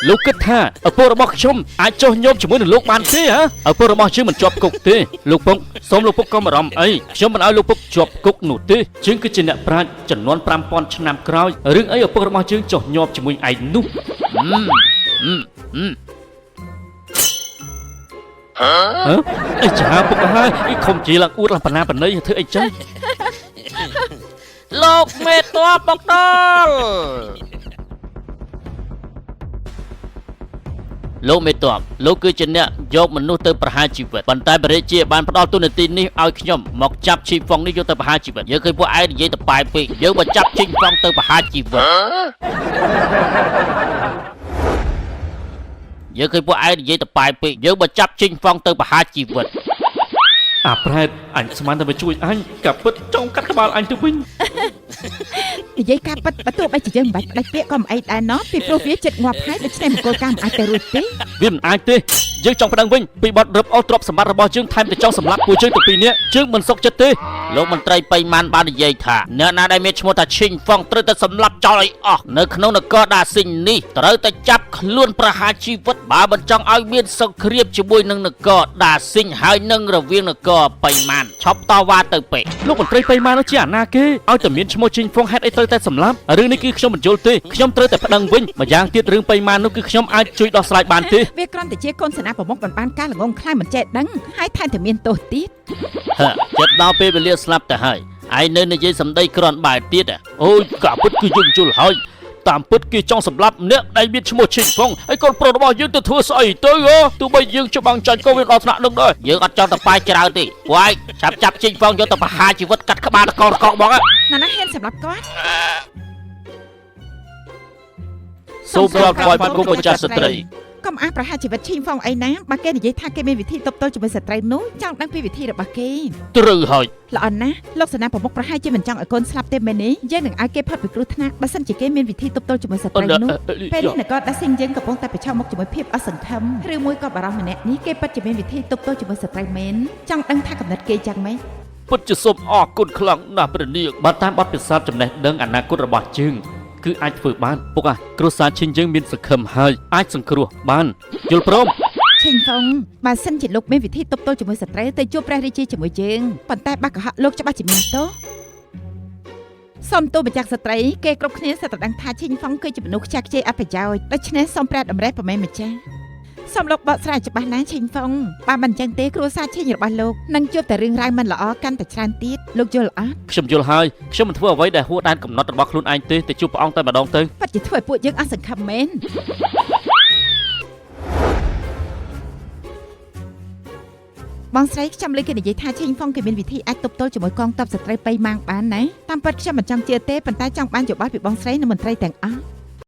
លោកគិតថាឪពុករបស់ខ្ញុំអាចចុះញោមជាមួយនឹងលោកបានទេហ៎ឪពុករបស់យើងមិនជាប់គុកទេលោកពុកសូមលោកពុកកុំបារម្ភអីខ្ញុំមិនឲ្យលោកពុកជាប់គុកនោះទេជាងគឺជាអ្នកប្រាជ្ញចំនួន 5000 ឆ្នាំក្រោយរឿងអីឪពុករបស់យើងចុះញោមជាមួយឯងនោះអីចាពុកហើយខំជាឡើងអួតឡើងបណ្ណាបណ្ណៃធ្វើអីចឹងលោកមេតបបុកដល់លោកមេតបលោកគឺជាអ្នកយកមនុស្សទៅប្រហារជីវិតប៉ុន្តែបរិជាបានផ្ដល់ទូនាទីនេះឲ្យខ្ញុំមកចាប់ឈីហ្វុងនេះយកទៅប្រហារជីវិតយើងឃើញពួកឯងនិយាយទៅប៉ែពេកយើងមកចាប់ឈីហ្វុងទៅប្រហារជីវិតយើងឃើញពួកឯងនិយាយទៅប៉ែពេកយើងមកចាប់ឈីហ្វុងទៅប្រហារជីវិតអាប្រែតអញស្មានតែមកជួយអញកាពិតចង់កាត់ក្បាលអញទៅវិញនិយាយការពិតបើទោះបីជាយើងមិនបាច់ផ្ដាច់ពាក្យក៏មិនអីដែរណោះពីព្រោះវាចិត្តងាប់ហើយដូច្នេះមង្គលការមិនអាចទៅរួចទេវាមិនអាចទេយើងចង់ប្តឹងវិញពីបទរឹបអូសទ្រព្យសម្បត្តិរបស់យើងថែមទាំងចង់សម្លាប់ពួកយើងទាំងពីរនាក់យើងមិនសុខចិត្តទេលោកមន្ត្រីបៃម៉ានបាននិយាយថាអ្នកណាដែលមានឈ្មោះថាឈីងហ្វុងត្រូវតែសម្លាប់ចោលឲ្យអស់នៅក្នុងនគរដាស៊ីងនេះត្រូវតែចាប់ខ្លួនប្រហារជីវិតបើមិនចង់ឲ្យមានសង្គ្រាមជាមួយនឹងនគរដាស៊ីងហើយនឹងរវាងនគរបៃម៉ានឈប់តវ៉ាទៅពេកលោកមន្ត្រីបៃម៉ាននោះជាអាណាគេឲ្យតែមានឈ្មោះឈីងហ្វុងហេតុអីត្រូវតែសម្លាប់រឿងនេះគឺខ្ញុំមិនយល់ទេខ្ញុំត្រូវតែប្តឹងវិញម្យ៉ាងទៀតរឿងបៃម៉ាននោះគឺខ្ញុំអាចជួយដោះស្រាយបានទេវាគ្រាន់តែជាកូនសេនាប្រមុខមិនបានការល្ងងខ្លាំងមិនចេះដឹងហើយថែមទាំងមានទោសទៀតចិត្តដល់ពេលវេលាស្លាប់ទៅហើយឯងនៅនិយាយសម្ដីក្រាន់បែរទៀតអូយកាពិតគឺយើងជល់ហើយតាមពិតគេចង់សម្លាប់អ្នកដែលមានឈ្មោះឈីងហ្វុងហើយកូនប្រុសរបស់យើងទៅធ្វើស្អីទៅទោះបីយើងច្បាំងចាញ់ក៏វាដល់ថ្នាក់នឹងដែរយើងអត់ចង់ទៅប៉ាយច្រើនទេពួកឯងចាប់ឈីងហ្វុងយកទៅប្រហារជីវិតកាត់ក្បាលកោកបងណាណាហ៊ានសម្លាប់គាត់សូមរាល់ថ្វាយបង្គំម្ចាស់ស្ត្រីកុំអាប្រហារជីវិតឈីងហ្វុងអីណាបើគេនិយាយថាគេមានវិធីទប់ទល់ជាមួយស្ត្រីនោះចង់ដឹងពីវិធីរបស់គេត្រូវហើយល្អណាស់លោកសេនាប្រមុខប្រហែលជាមិនចង់ឲ្យកូនស្លាប់ទេមែនទេយើងនឹងឲ្យគេផុតពីគ្រោះថ្នាក់បើសិនជាគេមានវិធីទប់ទល់ជាមួយស្ត្រីនោះពេលនេះនគរដាស៊ីងយើងកំពុងតែប្រឈមមុខជាមួយភាពអសង្ឃឹមឬមួយក៏បារម្ភម្នាក់នេះគេពិតជាមានវិធីទប់ទល់ជាមួយស្ត្រីមែនចង់ដឹងថាកំណត់គេយ៉ាងម៉េចពិតជាសូមអរគុណខ្លាំងណាស់ព្រះនាងបើតាមបទពិសោធន៍ចំណេះដឹងអនាគតរបស់យើងគឺអាចធ្វើបានពុកគ្រួសារឈិញយើងមានសង្ឃឹមហើយអាចសង្គ្រោះបានយល់ព្រមឈិញហ្វុងបើសិនជាលោកមានវិធីទប់ទល់ជាមួយស្ត្រីទៅជួបព្រះរាជាជាមួយយើងប៉ុន្តែបាក់កុហកលោកច្បាស់ជាមានទោសសូមទូបញ្ជាក់ស្ត្រីគេគ្រប់គ្នាសិតតែដឹងថាឈិញហ្វុងគឺជាមនុស្សខ្ជះខ្ជាយអបប្រយោជន៍ដូច្នេះសូមព្រះតម្រេះប្រមែនម្ចាស់សូមលោកបកស្រាយច្បាស់ណាស់ឈិញហ្វុងបើមិនអញ្ចឹងទេគ្រួសារឈិញរបស់លោកនឹងជួបតែរឿងរ៉ាវមិនល្អកាន់តែច្រើនទៀតលោកយល់អត់ខ្ញុំយល់ហើយខ្ញុំមិនធ្វើអ្វីដែលហួសដែនកំណត់របស់ខ្លួនឯងទេទៅជួបព្រះអង្គតែម្ដងទៅពិតជាធ្វើឲ្យពួកយើងអស់សង្ឃឹមមែនបងស្រីខ្ញុំលើគេនិយាយថាឈិញហ្វុងគេមានវិធីអាចទប់ទល់ជាមួយកងទ័ពស្ត្រីបៃម៉ាងបានណាតាមពិតខ្ញុំមិនចង់ជឿទេប៉ុន្តែចង់បានយោបល់ពីបងស្រីនិងមន្ត្រីទាំងអស់